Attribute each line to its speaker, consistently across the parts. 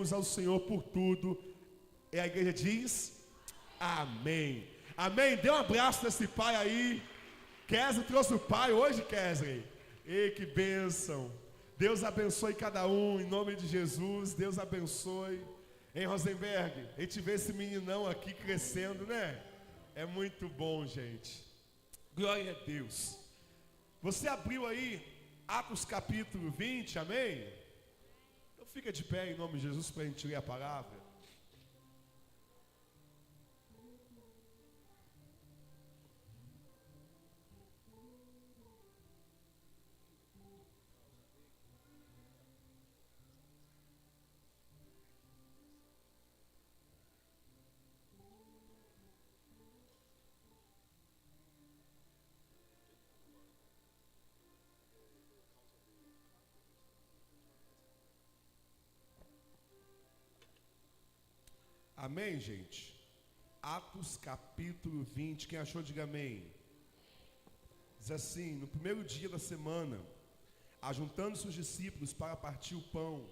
Speaker 1: agradecemos ao Senhor por tudo. E a igreja diz: amém. Amém. Dê um abraço nesse pai aí. Kesley trouxe o pai hoje, Kesley. Ei, que bênção. Deus abençoe cada um, em nome de Jesus. Deus abençoe. Hein, Rosenberg? A gente vê esse meninão aqui crescendo, né? É muito bom, gente. Glória a Deus. Você abriu aí Atos capítulo 20, amém? Então fica de pé em nome de Jesus para a gente ler a palavra. Amém, gente? Atos capítulo 20, quem achou, diga amém. Diz assim: no primeiro dia da semana, ajuntando-se os discípulos para partir o pão,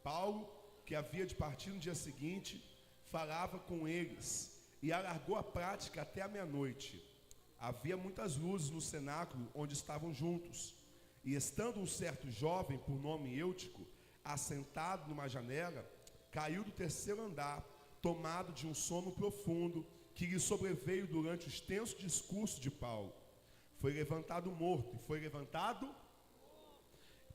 Speaker 1: Paulo, que havia de partir no dia seguinte, falava com eles e alargou a prática até a meia-noite. Havia muitas luzes no cenáculo onde estavam juntos, e estando um certo jovem, por nome Eutico, assentado numa janela, caiu do terceiro andar, tomado de um sono profundo que lhe sobreveio durante o extenso discurso de Paulo. Foi levantado morto, e foi levantado.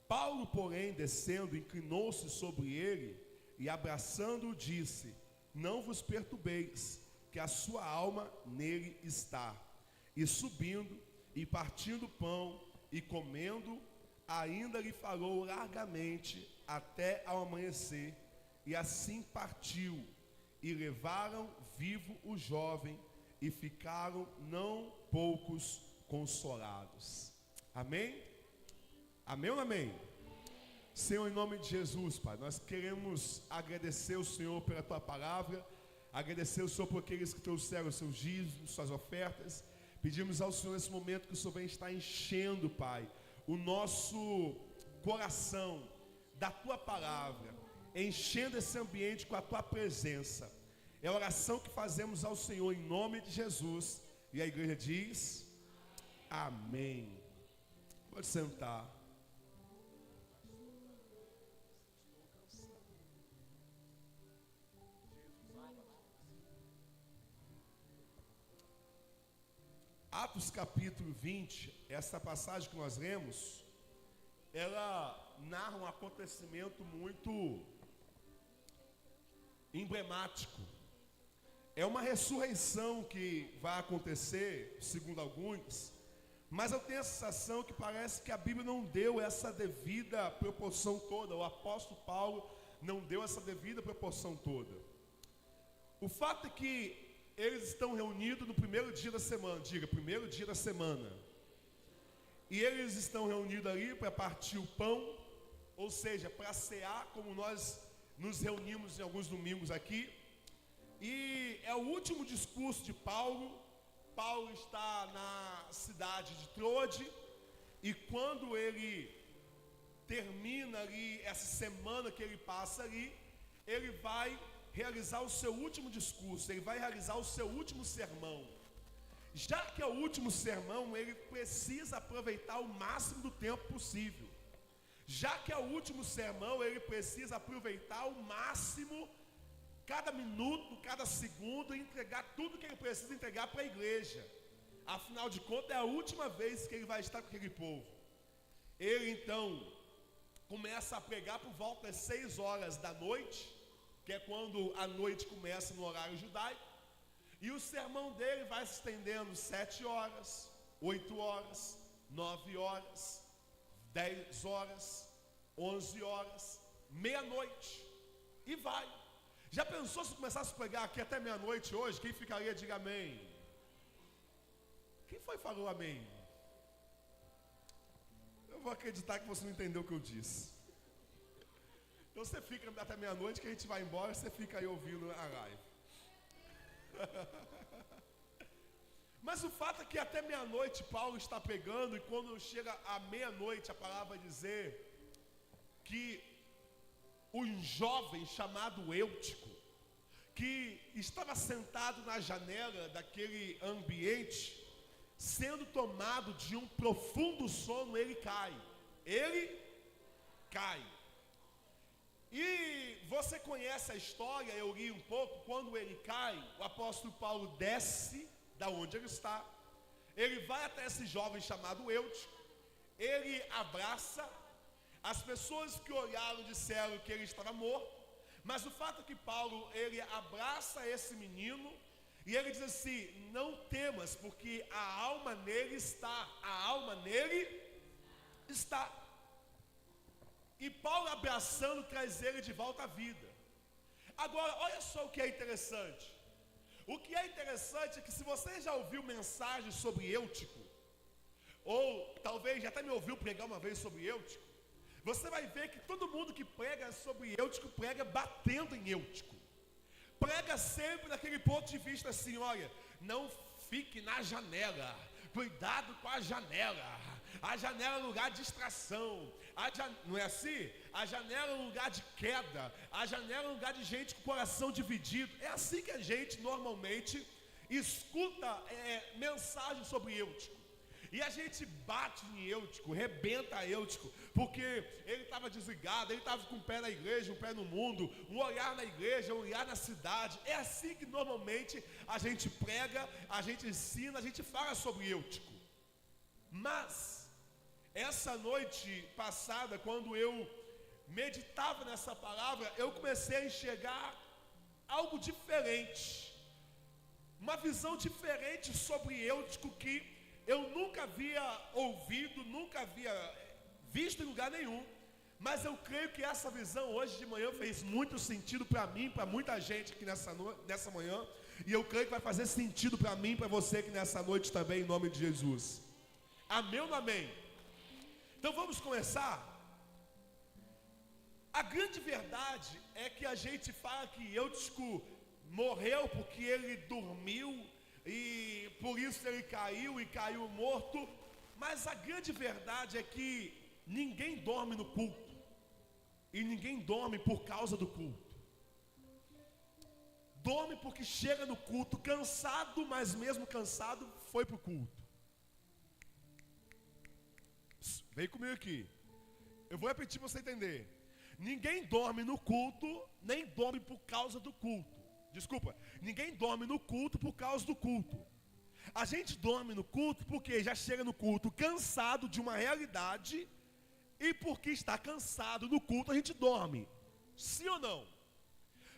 Speaker 1: Paulo, porém, descendo, inclinou-se sobre ele e, abraçando-o, disse: não vos perturbeis, que a sua alma nele está. E subindo, e partindo o pão, e comendo, ainda lhe falou largamente até ao amanhecer, e assim partiu. E levaram vivo o jovem, e ficaram não poucos consolados. Amém? Amém ou não amém? Senhor, em nome de Jesus, Pai, nós queremos agradecer o Senhor pela Tua palavra, agradecer o Senhor por aqueles que trouxeram os seus dízimos, suas ofertas. Pedimos ao Senhor nesse momento que o Senhor venha estar enchendo, Pai, o nosso coração da Tua palavra, enchendo esse ambiente com a Tua presença. É a oração que fazemos ao Senhor em nome de Jesus. E a igreja diz: amém. Pode sentar. Atos capítulo 20, essa passagem que nós lemos, ela narra um acontecimento muito emblemático. É uma ressurreição que vai acontecer, segundo alguns, mas eu tenho a sensação que parece que a Bíblia não deu essa devida proporção toda, o apóstolo Paulo não deu essa devida proporção toda. O fato é que eles estão reunidos no primeiro dia da semana, diga, primeiro dia da semana. E eles estão reunidos ali para partir o pão, ou seja, para cear, como nós nos reunimos em alguns domingos aqui. E é o último discurso de Paulo. Paulo está na cidade de Troade, e quando ele termina ali, essa semana que ele passa ali, ele vai realizar o seu último discurso, ele vai realizar o seu último sermão. Já que é o último sermão, ele precisa aproveitar o máximo do tempo possível. Já que é o último sermão, ele precisa aproveitar o máximo, cada minuto, cada segundo, e entregar tudo que ele precisa entregar para a igreja. Afinal de contas, é a última vez que ele vai estar com aquele povo. Ele então começa a pregar por volta das 6 horas da noite, que é quando a noite começa no horário judaico, e o sermão dele vai se estendendo 7 horas, 8 horas, 9 horas, 10 horas, 11 horas, meia-noite, e vai. Já pensou se começasse a pregar aqui até meia-noite hoje? Quem ficaria, diga amém. Quem foi que falou amém? Eu vou acreditar que você não entendeu o que eu disse. Então você fica até meia-noite, que a gente vai embora, você fica aí ouvindo a live. Mas o fato é que até meia-noite Paulo está pregando, e quando chega à meia-noite a palavra vai dizer que um jovem chamado Eutico, que estava sentado na janela daquele ambiente, sendo tomado de um profundo sono, ele cai. Ele cai. E você conhece a história, eu li um pouco, quando ele cai, o apóstolo Paulo desce da onde ele está, ele vai até esse jovem chamado Eutico, ele abraça, as pessoas que olharam disseram que ele estava morto, mas o fato é que Paulo, ele abraça esse menino, e ele diz assim: não temas, porque a alma nele está, a alma nele está. E Paulo abraçando traz ele de volta à vida. Agora, olha só o que é interessante. O que é interessante é que se você já ouviu mensagens sobre Eutico, ou talvez já até me ouviu pregar uma vez sobre Eutico, você vai ver que todo mundo que prega sobre Eutico, prega batendo em Eutico. Prega sempre daquele ponto de vista assim: olha, não fique na janela, cuidado com a janela é lugar de distração, não é assim? A janela é um lugar de queda, a janela é um lugar de gente com o coração dividido. É assim que a gente normalmente escuta mensagens sobre Eutico. E a gente bate em Eutico, rebenta Eutico, porque ele estava desligado, ele estava com um pé na igreja, um pé no mundo, um olhar na igreja, um olhar na cidade. É assim que normalmente a gente prega, a gente ensina, a gente fala sobre Eutico. Mas, essa noite passada, quando eu meditava nessa palavra, eu comecei a enxergar algo diferente, uma visão diferente sobre Eutico que eu nunca havia ouvido, nunca havia visto em lugar nenhum. Mas eu creio que essa visão hoje de manhã fez muito sentido para mim, para muita gente aqui nessa manhã. E eu creio que vai fazer sentido para mim e para você aqui nessa noite também, em nome de Jesus. Amém ou não amém? Então vamos começar. A grande verdade é que a gente fala que Eutico morreu porque ele dormiu, e por isso ele caiu e caiu morto. Mas a grande verdade é que ninguém dorme no culto, e ninguém dorme por causa do culto. Dorme porque chega no culto cansado, mas mesmo cansado foi para o culto. Vem comigo aqui, eu vou repetir para você entender. Ninguém dorme no culto, nem dorme por causa do culto. Desculpa, ninguém dorme no culto por causa do culto. A gente dorme no culto porque já chega no culto cansado de uma realidade, e porque está cansado no culto a gente dorme. Sim ou não?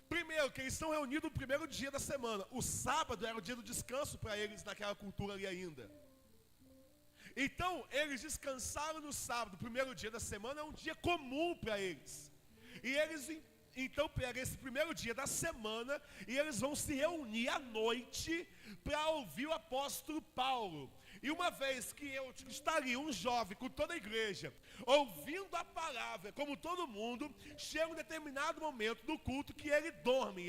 Speaker 1: Primeiro, que eles estão reunidos no primeiro dia da semana. O sábado era o dia do descanso para eles naquela cultura ali ainda. Então, eles descansaram no sábado, o primeiro dia da semana é um dia comum para eles. E eles então pegam esse primeiro dia da semana e eles vão se reunir à noite para ouvir o apóstolo Paulo. E uma vez que eu estaria um jovem com toda a igreja, ouvindo a palavra, como todo mundo, chega um determinado momento do culto que ele dorme.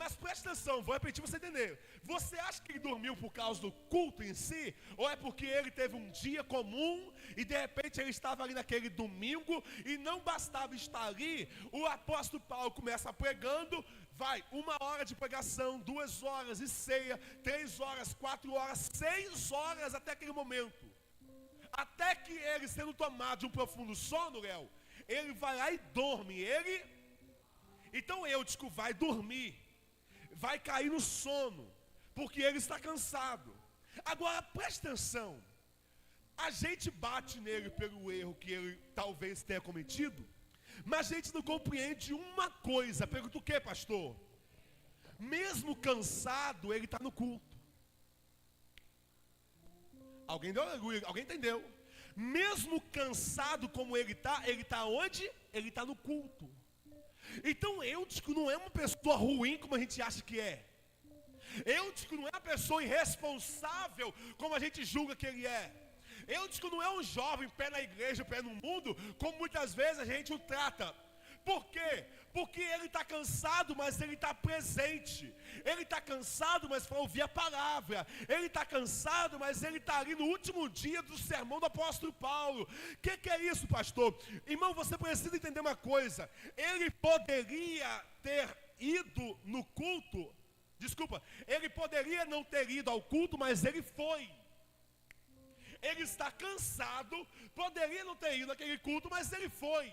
Speaker 1: Mas preste atenção, vou repetir para você entender. Você acha que ele dormiu por causa do culto em si? Ou é porque ele teve um dia comum e de repente ele estava ali naquele domingo e não bastava estar ali? O apóstolo Paulo começa pregando, vai 1 hora de pregação, 2 horas de ceia, 3 horas, 4 horas, 6 horas até aquele momento. Até que ele, sendo tomado de um profundo sono, Léo, ele vai lá e dorme. Então Eutico vai dormir, vai cair no sono, porque ele está cansado. Agora preste atenção, a gente bate nele pelo erro que ele talvez tenha cometido, mas a gente não compreende uma coisa. Pergunta o que, pastor? Mesmo cansado, ele está no culto. Alguém deu aleluia? Alguém entendeu? Mesmo cansado como ele está onde? Ele está no culto. Então Eutico não é uma pessoa ruim como a gente acha que é. Eutico não é uma pessoa irresponsável como a gente julga que ele é. Eutico não é um jovem pé na igreja, pé no mundo, como muitas vezes a gente o trata. Por quê? Porque ele está cansado, mas ele está presente. Ele está cansado, mas para ouvir a palavra. Ele está cansado, mas ele está ali no último dia do sermão do apóstolo Paulo. O que é isso, pastor? Irmão, você precisa entender uma coisa. Ele poderia ter ido no culto. Desculpa, ele poderia não ter ido ao culto, mas ele foi. Ele está cansado, poderia não ter ido naquele culto, mas ele foi.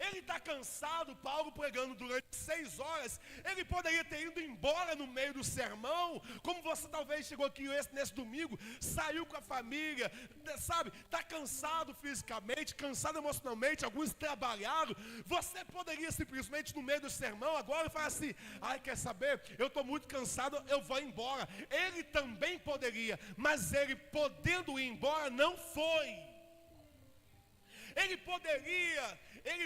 Speaker 1: Ele está cansado, Paulo pregando durante 6 horas, ele poderia ter ido embora no meio do sermão, como você talvez chegou aqui nesse domingo, saiu com a família, sabe, está cansado fisicamente, cansado emocionalmente, alguns trabalharam, você poderia simplesmente no meio do sermão agora falar assim, ai, quer saber, eu estou muito cansado, eu vou embora. Ele também poderia, mas ele podendo ir embora, não foi. Ele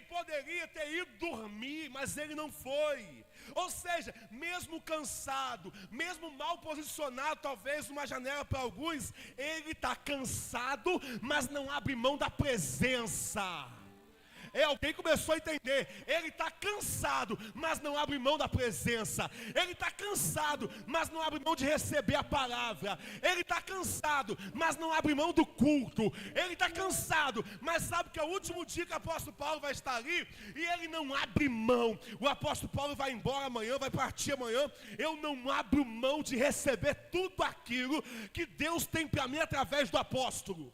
Speaker 1: poderia ter ido dormir, mas ele não foi. Ou seja, mesmo cansado, mesmo mal posicionado, talvez numa janela para alguns, ele está cansado, mas não abre mão da presença. Alguém começou a entender. Ele está cansado, mas não abre mão da presença. Ele está cansado, mas não abre mão de receber a palavra. Ele está cansado, mas não abre mão do culto. Ele está cansado, mas sabe que é o último dia que o apóstolo Paulo vai estar ali, e ele não abre mão. O apóstolo Paulo vai embora amanhã, vai partir amanhã. Eu não abro mão de receber tudo aquilo que Deus tem para mim através do apóstolo.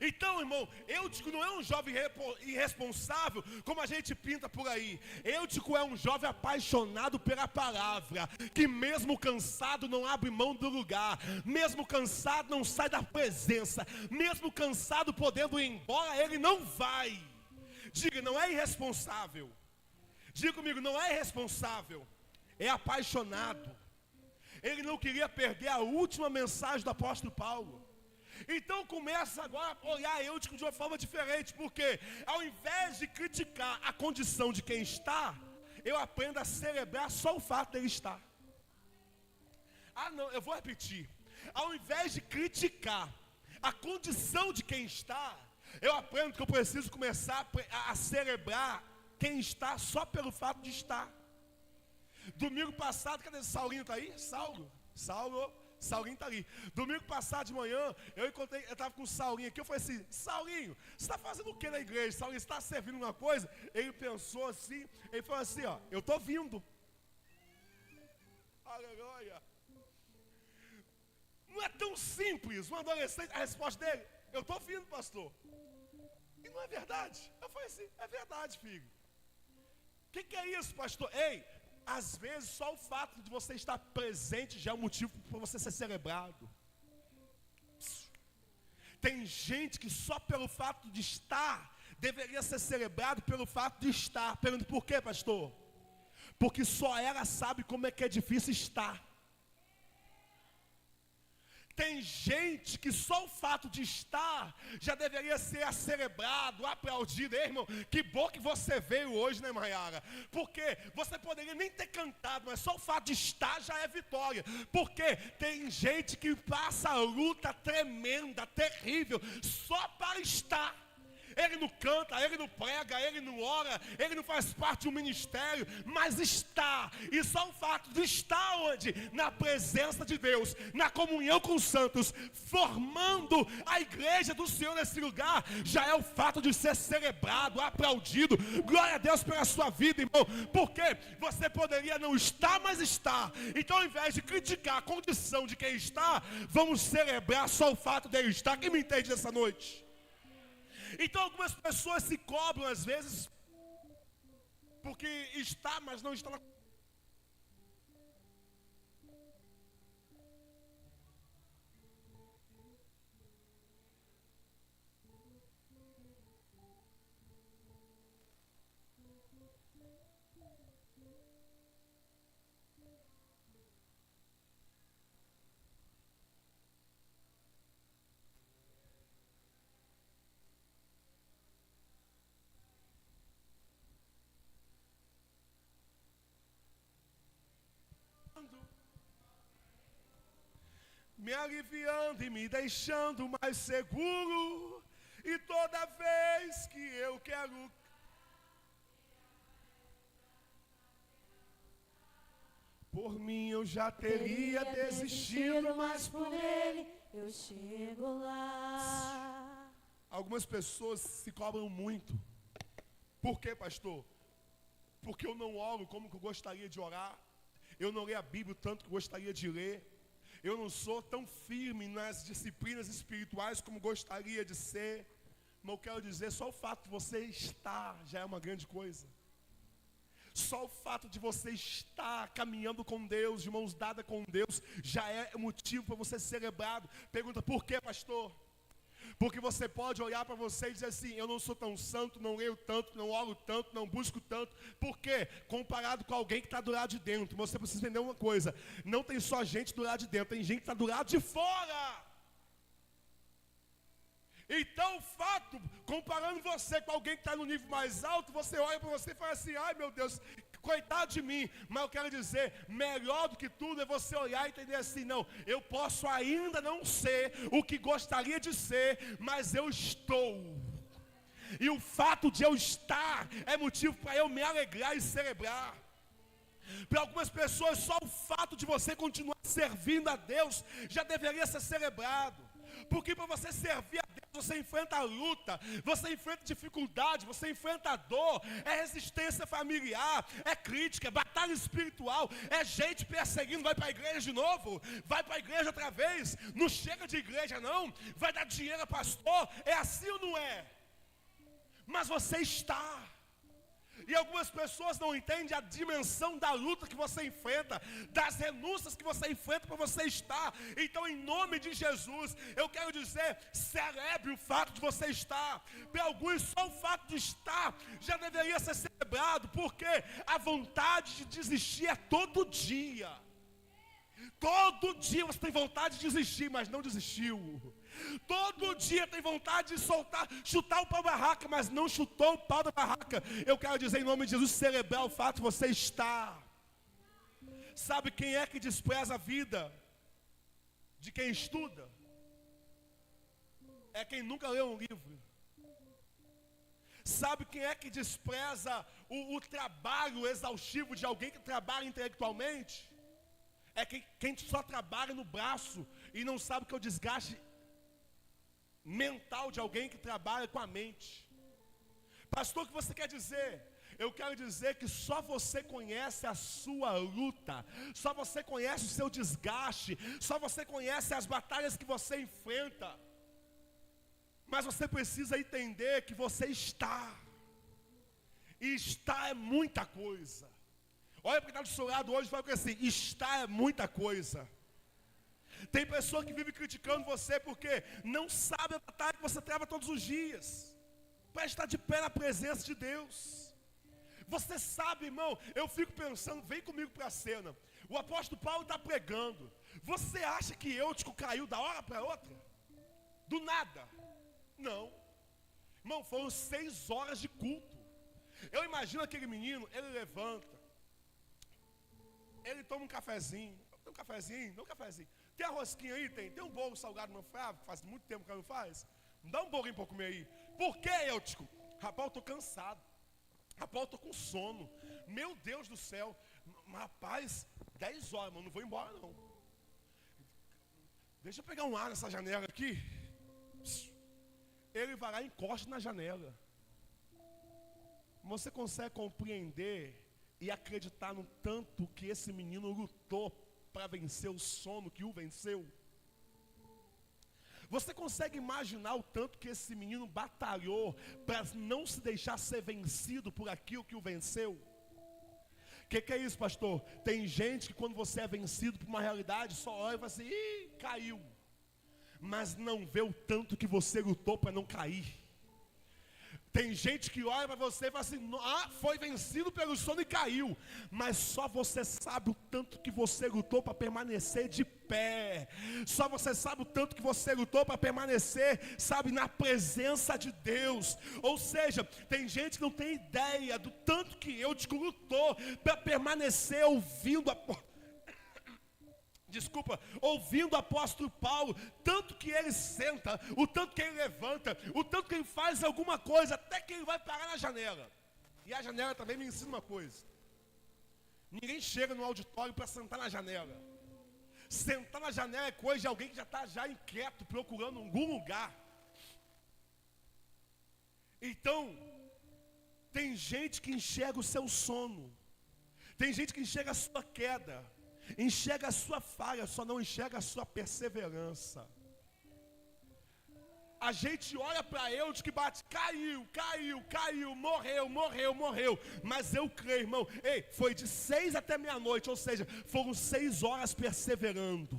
Speaker 1: Então, irmão, Eutico não é um jovem irresponsável, como a gente pinta por aí. Eutico é um jovem apaixonado pela palavra, que mesmo cansado não abre mão do lugar, mesmo cansado não sai da presença, mesmo cansado podendo ir embora, ele não vai. Diga, não é irresponsável. Diga comigo, não é irresponsável, é apaixonado. Ele não queria perder a última mensagem do apóstolo Paulo. Então começa agora a olhar Eutico de uma forma diferente, porque ao invés de criticar a condição de quem está, eu aprendo a celebrar só o fato dele estar. Não, eu vou repetir. Ao invés de criticar a condição de quem está, eu aprendo que eu preciso começar a celebrar quem está só pelo fato de estar. Domingo passado, cadê Saulinho? Está aí? Saulinho está ali. Domingo passado de manhã, eu estava com o Saulinho aqui, eu falei assim, Saulinho, você está fazendo o que na igreja? Saulinho, você está servindo uma coisa? Ele pensou assim, ele falou assim, ó, eu estou vindo. Aleluia. Não é tão simples, um adolescente, a resposta dele, eu estou vindo, pastor. E não é verdade. Eu falei assim, é verdade, filho. O que é isso, pastor? Ei, às vezes só o fato de você estar presente já é um motivo para você ser celebrado. Tem gente que só pelo fato de estar deveria ser celebrado pelo fato de estar. Pergunto por quê, pastor? Porque só ela sabe como é que é difícil estar. Tem gente que só o fato de estar já deveria ser celebrado, aplaudido. Ei, irmão, que bom que você veio hoje, né, Maiara? Porque você poderia nem ter cantado, mas só o fato de estar já é vitória. Porque tem gente que passa a luta tremenda, terrível, só para estar. Ele não canta, ele não prega, ele não ora, ele não faz parte de um ministério, mas está. E só o fato de estar onde? Na presença de Deus, na comunhão com os santos, formando a igreja do Senhor nesse lugar, já é o fato de ser celebrado, aplaudido. Glória a Deus pela sua vida, irmão. Porque você poderia não estar, mas está. Então, ao invés de criticar a condição de quem está, vamos celebrar só o fato dele estar. Quem me entende nessa noite? Então algumas pessoas se cobram às vezes porque está, mas não está na... me aliviando e me deixando mais seguro. E toda vez que eu quero... eu já teria desistido, mas
Speaker 2: por ele eu chego lá.
Speaker 1: Algumas pessoas se cobram muito. Por quê, pastor? Porque eu não oro como que eu gostaria de orar. Eu não leio a Bíblia tanto que eu gostaria de ler. Eu não sou tão firme nas disciplinas espirituais como gostaria de ser. Mas eu quero dizer, só o fato de você estar já é uma grande coisa. Só o fato de você estar caminhando com Deus, de mãos dadas com Deus, já é motivo para você ser celebrado. Pergunta, por quê, pastor? Porque você pode olhar para você e dizer assim, eu não sou tão santo, não leio tanto, não oro tanto, não busco tanto. Por quê? Comparado com alguém que está do lado de dentro. Você precisa entender uma coisa, não tem só gente do lado de dentro, tem gente que está do lado de fora. Então o fato, comparando você com alguém que está no nível mais alto, você olha para você e fala assim, ai meu Deus, coitado de mim. Mas eu quero dizer, melhor do que tudo é você olhar e entender assim, não, eu posso ainda não ser o que gostaria de ser, mas eu estou. E o fato de eu estar é motivo para eu me alegrar e celebrar. Para algumas pessoas, só o fato de você continuar servindo a Deus já deveria ser celebrado. Porque para você servir a Deus, você enfrenta a luta, você enfrenta dificuldade, você enfrenta a dor, é resistência familiar, é crítica, é batalha espiritual, é gente perseguindo, vai para a igreja de novo, vai para a igreja outra vez, não chega de igreja não, vai dar dinheiro a pastor, é assim ou não é? Mas você está. E algumas pessoas não entendem a dimensão da luta que você enfrenta, das renúncias que você enfrenta para você estar. Então, em nome de Jesus, eu quero dizer, celebre o fato de você estar. Para alguns, só o fato de estar já deveria ser celebrado, porque a vontade de desistir é todo dia. Todo dia você tem vontade de desistir, mas não desistiu. Todo dia tem vontade de chutar o pau da barraca, mas não chutou o pau da barraca. Eu quero dizer em nome de Jesus, celebrar o fato de você estar. Sabe quem é que despreza a vida de quem estuda? É quem nunca leu um livro. Sabe quem é que despreza o trabalho exaustivo de alguém que trabalha intelectualmente? É quem só trabalha no braço e não sabe que é o desgaste mental de alguém que trabalha com a mente. Pastor, o que você quer dizer? Eu quero dizer que só você conhece a sua luta, só você conhece o seu desgaste, só você conhece as batalhas que você enfrenta. Mas você precisa entender que você está. E estar é muita coisa. Olha para quem está do seu lado hoje e fala assim, estar é muita coisa. Tem pessoa que vive criticando você porque não sabe a batalha que você trava todos os dias para estar de pé na presença de Deus. Você sabe, irmão, eu fico pensando, vem comigo para a cena. O apóstolo Paulo está pregando. Você acha que Eutico caiu da hora para outra? Do nada? Não. Irmão, foram 6 horas de culto. Eu imagino aquele menino, ele levanta. Ele toma um cafezinho. Tem um cafezinho? Dá um cafezinho. Tem a rosquinha aí? Tem um bolo salgado no frango? Faz muito tempo que ela não faz. Dá um bolinho para eu comer aí. Por que, Eutico? Rapaz, eu estou cansado. Rapaz, eu estou com sono. Meu Deus do céu. Rapaz, 10 horas, mano. Não vou embora, não. Deixa eu pegar um ar nessa janela aqui. Ele vai lá e encosta na janela. Você consegue compreender e acreditar no tanto que esse menino lutou para vencer o sono que o venceu? Você consegue imaginar o tanto que esse menino batalhou para não se deixar ser vencido por aquilo que o venceu? O que é isso, pastor? Tem gente que quando você é vencido por uma realidade, só olha e fala assim, ih, caiu. Mas não vê o tanto que você lutou para não cair. Tem gente que olha para você e fala assim, foi vencido pelo sono e caiu. Mas só você sabe o tanto que você lutou para permanecer de pé. Só você sabe o tanto que você lutou para permanecer, sabe, na presença de Deus. Ou seja, tem gente que não tem ideia do tanto que Eutico lutou para permanecer ouvindo ouvindo o apóstolo Paulo, tanto que ele senta, o tanto que ele levanta, o tanto que ele faz alguma coisa, até que ele vai parar na janela. E a janela também me ensina uma coisa. Ninguém chega no auditório para sentar na janela. Sentar na janela é coisa de alguém que já está já inquieto, procurando algum lugar. Então, tem gente que enxerga o seu sono. Tem gente que enxerga a sua queda. Enxerga a sua falha, só não enxerga a sua perseverança. A gente olha para Eudes que bate, caiu, morreu. Mas eu creio, irmão, foi de 6 até meia-noite, ou seja, foram 6 horas perseverando.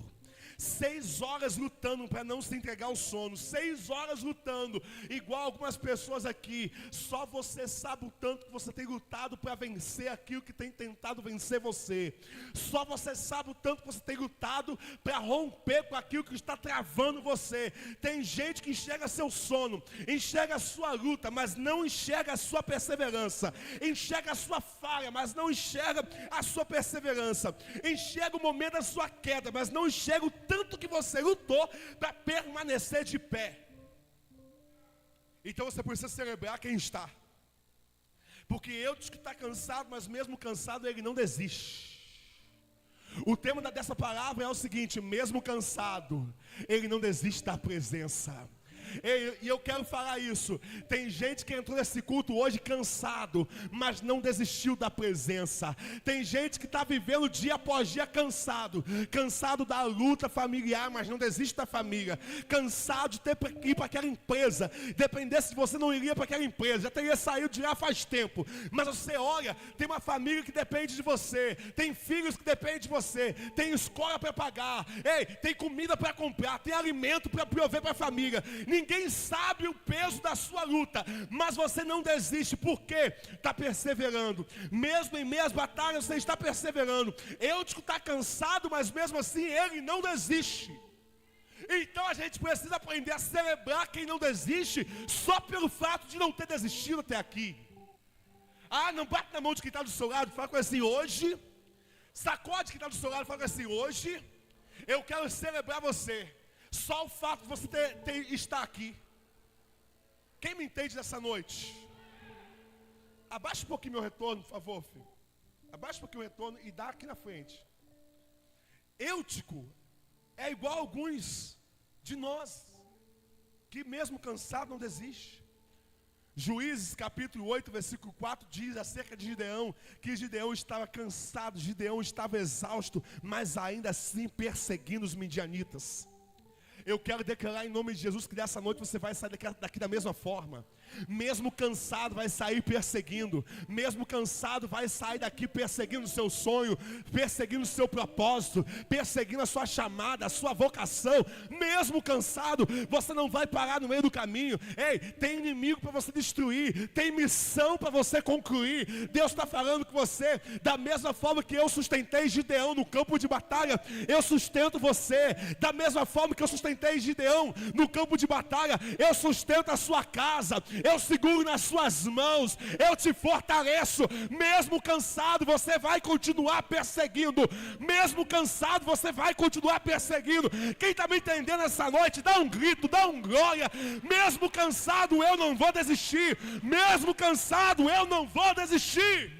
Speaker 1: 6 horas lutando para não se entregar ao sono. 6 horas lutando, igual algumas pessoas aqui. Só você sabe o tanto que você tem lutado para vencer aquilo que tem tentado vencer você. Só você sabe o tanto que você tem lutado para romper com aquilo que está travando você. Tem gente que enxerga seu sono, enxerga a sua luta, mas não enxerga a sua perseverança. Enxerga a sua falha, mas não enxerga a sua perseverança. Enxerga o momento da sua queda, mas não enxerga o tanto que você lutou para permanecer de pé. Então você precisa celebrar quem está. Porque eu disse que está cansado, mas mesmo cansado ele não desiste. O tema dessa palavra é o seguinte: mesmo cansado, ele não desiste da presença. E eu quero falar isso. Tem gente que entrou nesse culto hoje cansado, mas não desistiu da presença. Tem gente que está vivendo dia após dia cansado da luta familiar, mas não desiste da família. Cansado de ter que ir para aquela empresa. Dependesse de você, não iria para aquela empresa, já teria saído de lá faz tempo. Mas você olha, tem uma família que depende de você, tem filhos que dependem de você, tem escola para pagar, tem comida para comprar, tem alimento para prover para a família. Ninguém sabe o peso da sua luta, mas você não desiste, porque está perseverando. Mesmo em meio às batalhas, você está perseverando. Eutico está cansado, mas mesmo assim ele não desiste. Então a gente precisa aprender a celebrar quem não desiste, só pelo fato de não ter desistido até aqui. Não bate na mão de quem está do seu lado, fala com ele assim: hoje, sacode quem está do seu lado, fala com ele assim: hoje eu quero celebrar você. Só o fato de você estar aqui. Quem me entende nessa noite? Abaixa um pouquinho meu retorno, por favor, filho. Abaixa um pouquinho o retorno e dá aqui na frente. Eutico é igual a alguns de nós, que mesmo cansado não desiste. Juízes capítulo 8, versículo 4 diz acerca de Gideão, que Gideão estava cansado, Gideão estava exausto, mas ainda assim perseguindo os midianitas. Eu quero declarar em nome de Jesus que nessa noite você vai sair daqui da mesma forma. Mesmo cansado, vai sair perseguindo. Mesmo cansado, vai sair daqui perseguindo o seu sonho, perseguindo o seu propósito, perseguindo a sua chamada, a sua vocação. Mesmo cansado, você não vai parar no meio do caminho. Tem inimigo para você destruir, tem missão para você concluir. Deus está falando com você, da mesma forma que eu sustentei Gideão no campo de batalha, eu sustento você. Da mesma forma que eu sustentei Gideão no campo de batalha, eu sustento a sua casa, eu seguro nas suas mãos, eu te fortaleço. Mesmo cansado, você vai continuar perseguindo. Mesmo cansado, você vai continuar perseguindo. Quem está me entendendo essa noite, dá um grito, dá um glória. Mesmo cansado, eu não vou desistir. Mesmo cansado, eu não vou desistir.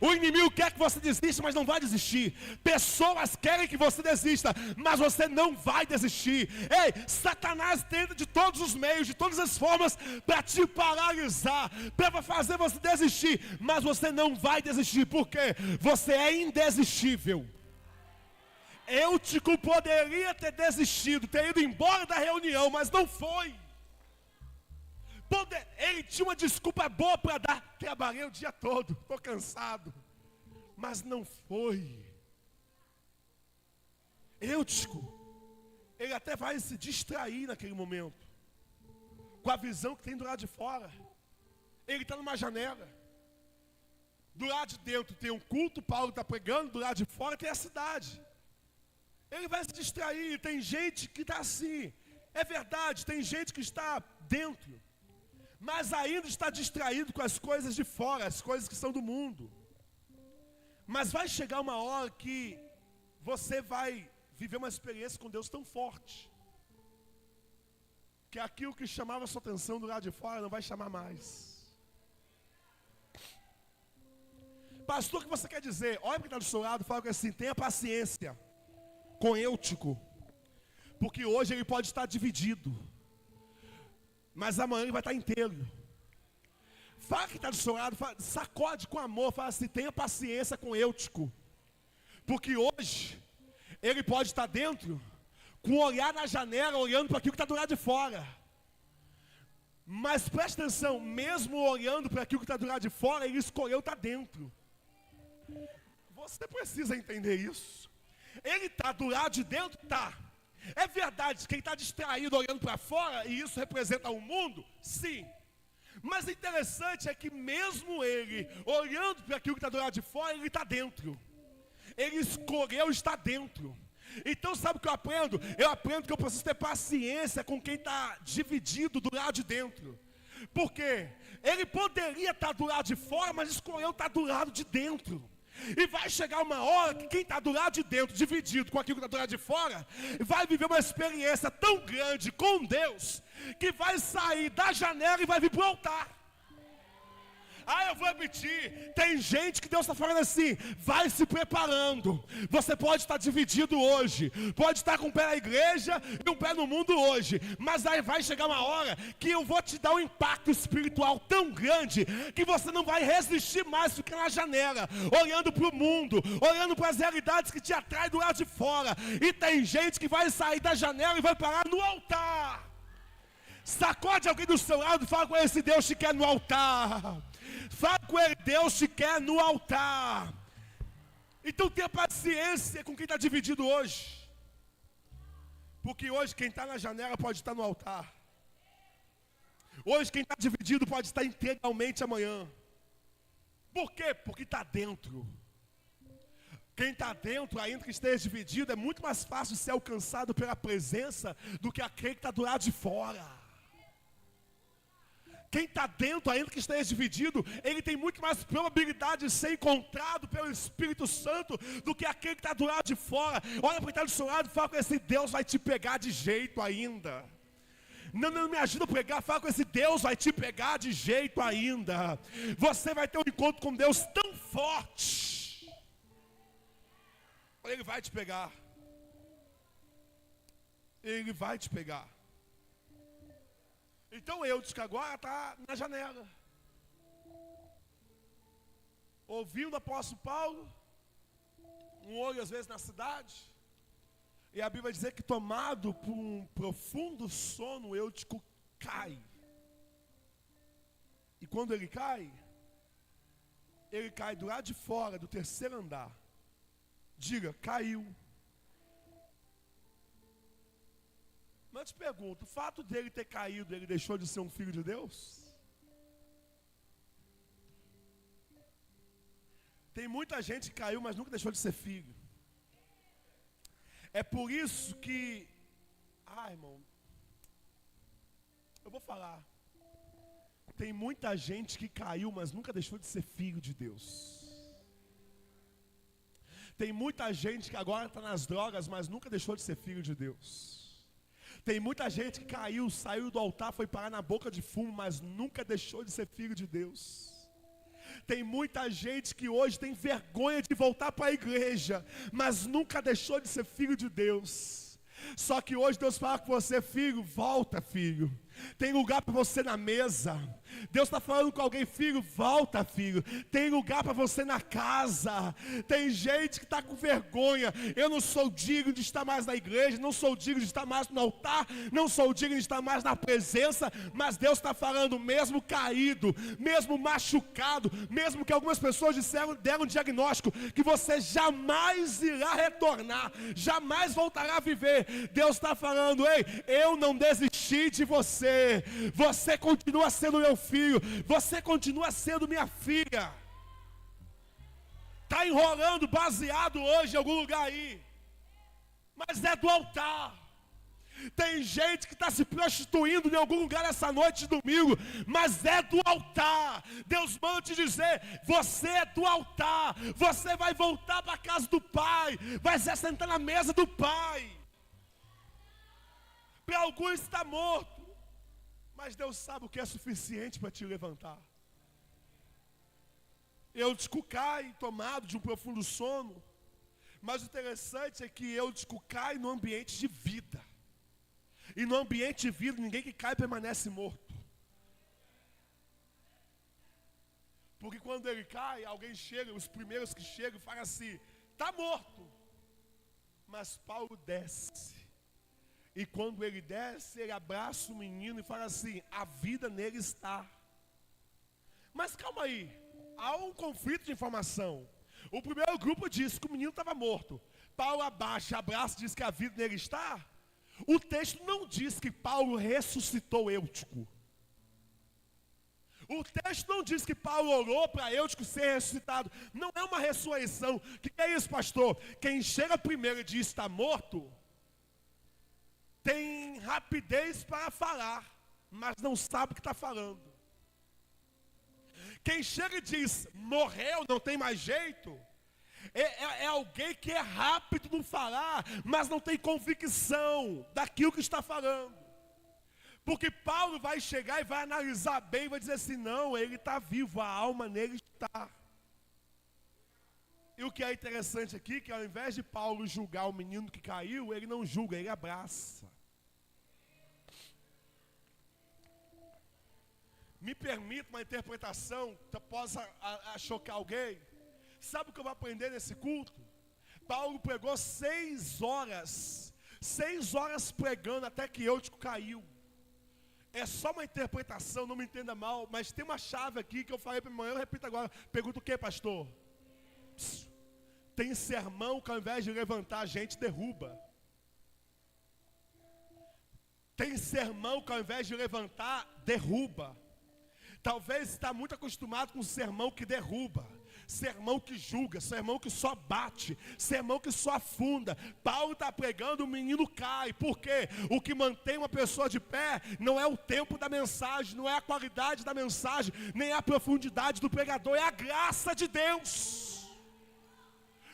Speaker 1: O inimigo quer que você desista, mas não vai desistir. Pessoas querem que você desista, mas você não vai desistir. Satanás tenta de todos os meios, de todas as formas, para te paralisar, para fazer você desistir, mas você não vai desistir, porque você é indesistível. Eutico poderia ter desistido, ter ido embora da reunião, mas não foi. Ele tinha uma desculpa boa para dar. Trabalhei o dia todo, estou cansado. Mas não foi. Eutico, ele até vai se distrair naquele momento, com a visão que tem do lado de fora. Ele está numa janela. Do lado de dentro tem um culto, Paulo está pregando. Do lado de fora tem a cidade. Ele vai se distrair. Tem gente que está assim. É verdade, tem gente que está dentro, mas ainda está distraído com as coisas de fora, as coisas que são do mundo. Mas vai chegar uma hora que você vai viver uma experiência com Deus tão forte, que aquilo que chamava sua atenção do lado de fora não vai chamar mais. Pastor, o que você quer dizer? Olha para quem está do seu lado e fala assim: tenha paciência com Eutico, porque hoje ele pode estar dividido, mas amanhã ele vai estar inteiro. Fala quem está do seu lado, fala, sacode com amor, fala assim: tenha paciência com Eutico, porque hoje ele pode estar dentro, com o olhar na janela, olhando para aquilo que está do lado de fora. Mas preste atenção, mesmo olhando para aquilo que está do lado de fora, ele escolheu estar dentro. Você precisa entender isso. Ele está do lado de dentro? Está. É verdade que ele está distraído olhando para fora, e isso representa o mundo? Sim. Mas o interessante é que mesmo ele, olhando para aquilo que está do lado de fora, ele está dentro. Ele escolheu estar dentro. Então sabe o que eu aprendo? Eu aprendo que eu preciso ter paciência com quem está dividido do lado de dentro. Por quê? Ele poderia estar do lado de fora, mas escolheu estar do lado de dentro. E vai chegar uma hora que quem está do lado de dentro, dividido com aquilo que está do lado de fora, vai viver uma experiência tão grande com Deus, que vai sair da janela e vai vir para o altar. Eu vou repetir, tem gente que Deus está falando assim: vai se preparando. Você pode estar dividido hoje, pode estar com um pé na igreja e um pé no mundo hoje, mas aí vai chegar uma hora que eu vou te dar um impacto espiritual tão grande, que você não vai resistir mais ficar na janela, olhando para o mundo, olhando para as realidades que te atraem do lado de fora. E tem gente que vai sair da janela e vai parar no altar. Sacode alguém do seu lado e fala com esse: Deus te quer no altar. Fala com ele: Deus te quer no altar. Então tenha paciência com quem está dividido hoje, porque hoje quem está na janela pode estar no altar. Hoje quem está dividido pode estar integralmente amanhã. Por quê? Porque está dentro. Quem está dentro, ainda que esteja dividido, é muito mais fácil ser alcançado pela presença do que aquele que está do lado de fora. Quem está dentro, ainda que esteja dividido, ele tem muito mais probabilidade de ser encontrado pelo Espírito Santo do que aquele que está do lado de fora. Olha para quem está do seu lado e fala com esse: Deus vai te pegar de jeito ainda. Não me ajuda a pregar, fala com esse: Deus vai te pegar de jeito ainda. Você vai ter um encontro com Deus tão forte, Ele vai te pegar. Ele vai te pegar. Então Eutico agora está na janela, ouvindo o apóstolo Paulo, um olho às vezes na cidade, e a Bíblia vai dizer que, tomado por um profundo sono, Eutico cai. E quando ele cai do lado de fora, do terceiro andar. Diga: caiu. Mas eu te pergunto, o fato dele ter caído, ele deixou de ser um filho de Deus? Tem muita gente que caiu, mas nunca deixou de ser filho. É por isso que, irmão, eu vou falar. Tem muita gente que caiu, mas nunca deixou de ser filho de Deus. Tem muita gente que agora está nas drogas, mas nunca deixou de ser filho de Deus. Tem muita gente que caiu, saiu do altar, foi parar na boca de fumo, mas nunca deixou de ser filho de Deus. Tem muita gente que hoje tem vergonha de voltar para a igreja, mas nunca deixou de ser filho de Deus. Só que hoje Deus fala com você: filho, volta, filho. Tem lugar para você na mesa. Deus está falando com alguém: filho, volta, filho. Tem lugar para você na casa. Tem gente que está com vergonha: eu não sou digno de estar mais na igreja, não sou digno de estar mais no altar, não sou digno de estar mais na presença. Mas Deus está falando, mesmo caído, mesmo machucado, mesmo que algumas pessoas deram um diagnóstico que você jamais irá retornar, jamais voltará a viver. Deus está falando: ei, eu não desisti de você. Você continua sendo meu filho, você continua sendo minha filha. Está enrolando baseado hoje em algum lugar aí, mas é do altar. Tem gente que está se prostituindo em algum lugar essa noite de domingo, mas é do altar. Deus manda te dizer: você é do altar. Você vai voltar para a casa do Pai, vai se assentar na mesa do Pai. Para alguns está morto, mas Deus sabe o que é suficiente para te levantar. Eutico cai, tomado de um profundo sono. Mas o interessante é que Eutico cai no ambiente de vida. E no ambiente de vida, ninguém que cai permanece morto. Porque quando ele cai, alguém chega, os primeiros que chegam, falam assim, está morto. Mas Paulo desce. E quando ele desce, ele abraça o menino e fala assim, a vida nele está. Mas calma aí, há um conflito de informação. O primeiro grupo disse que o menino estava morto. Paulo abaixa, abraça e diz que a vida nele está. O texto não diz que Paulo ressuscitou Eutico. O texto não diz que Paulo orou para Eutico ser ressuscitado. Não é uma ressurreição. O que é isso, pastor? Quem chega primeiro e diz está morto, tem rapidez para falar, mas não sabe o que está falando. Quem chega e diz morreu, não tem mais jeito, é alguém que é rápido no falar, mas não tem convicção daquilo que está falando. Porque Paulo vai chegar e vai analisar bem, vai dizer assim, não, ele está vivo, a alma nele está. E o que é interessante aqui, que ao invés de Paulo julgar o menino que caiu, ele não julga, ele abraça. Me permita uma interpretação que possa chocar alguém. Sabe o que eu vou aprender nesse culto? Paulo pregou 6 horas pregando até que Eutico caiu. É só uma interpretação, não me entenda mal, mas tem uma chave aqui que eu falei para amanhã, eu repito agora. Pergunta o que, pastor? Tem sermão que ao invés de levantar a gente, derruba. Tem sermão que ao invés de levantar, derruba. Talvez está muito acostumado com sermão que derruba, sermão que julga, sermão que só bate, sermão que só afunda. Paulo está pregando, o menino cai. Por quê? O que mantém uma pessoa de pé não é o tempo da mensagem, não é a qualidade da mensagem, nem a profundidade do pregador, é a graça de Deus.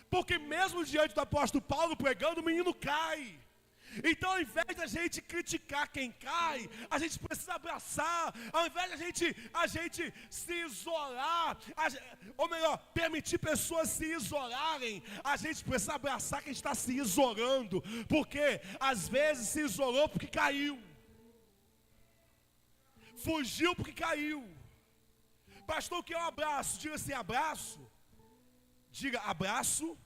Speaker 1: Porque mesmo diante do apóstolo Paulo pregando, o menino cai. Então, ao invés de a gente criticar quem cai, a gente precisa abraçar. Ao invés de a gente se isolar, ou melhor, permitir pessoas se isolarem, a gente precisa abraçar quem está se isolando. Porque às vezes se isolou porque caiu, fugiu porque caiu. Pastor, o que é um abraço? Diga assim, abraço. Diga, abraço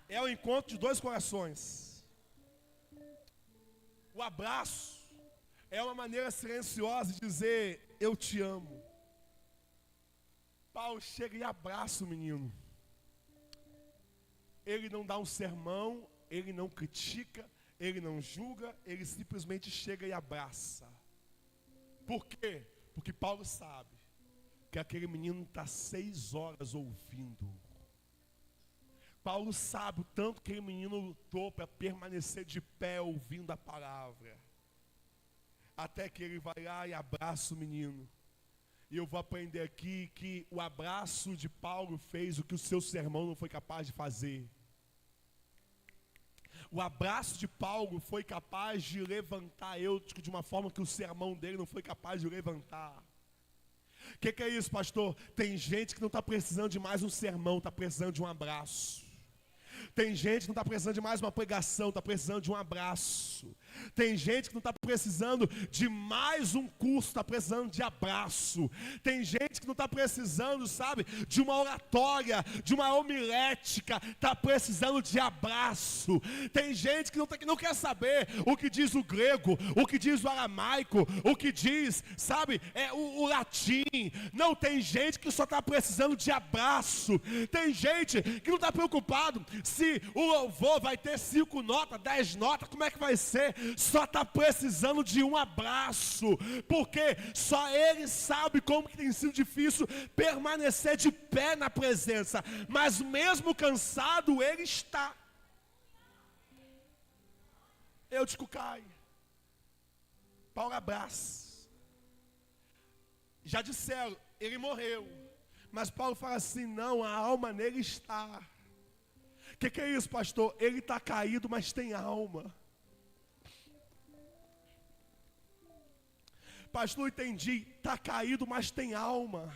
Speaker 1: é o encontro de 2 corações. O abraço é uma maneira silenciosa de dizer, eu te amo. Paulo chega e abraça o menino. Ele não dá um sermão, ele não critica, ele não julga, ele simplesmente chega e abraça. Por quê? Porque Paulo sabe que aquele menino está 6 horas ouvindo. Paulo sabe o tanto que aquele menino lutou para permanecer de pé ouvindo a palavra. Até que ele vai lá e abraça o menino. E eu vou aprender aqui que o abraço de Paulo fez o que o seu sermão não foi capaz de fazer. O abraço de Paulo foi capaz de levantar Eutico de uma forma que o sermão dele não foi capaz de levantar. O que é isso, pastor? Tem gente que não está precisando de mais um sermão, está precisando de um abraço. Tem gente que não está precisando de mais uma pregação, está precisando de um abraço. Tem gente que não está precisando de mais um curso, está precisando de abraço. Tem gente que não está precisando, sabe, de uma oratória, de uma homilética, está precisando de abraço. Tem gente que não quer saber o que diz o grego, o que diz o aramaico, o que diz, sabe, o latim. Não, tem gente que só está precisando de abraço. Tem gente que não está preocupado se o louvor vai ter 5 notas, 10 notas, como é que vai ser? Só está precisando de um abraço, porque só ele sabe como que tem sido difícil permanecer de pé na presença, mas mesmo cansado ele está. Eutico cai, Paulo abraça. Já disseram, ele morreu, mas Paulo fala assim, não, a alma nele está. O que é isso, pastor? Ele está caído, mas tem alma. Pastor, entendi, está caído, mas tem alma.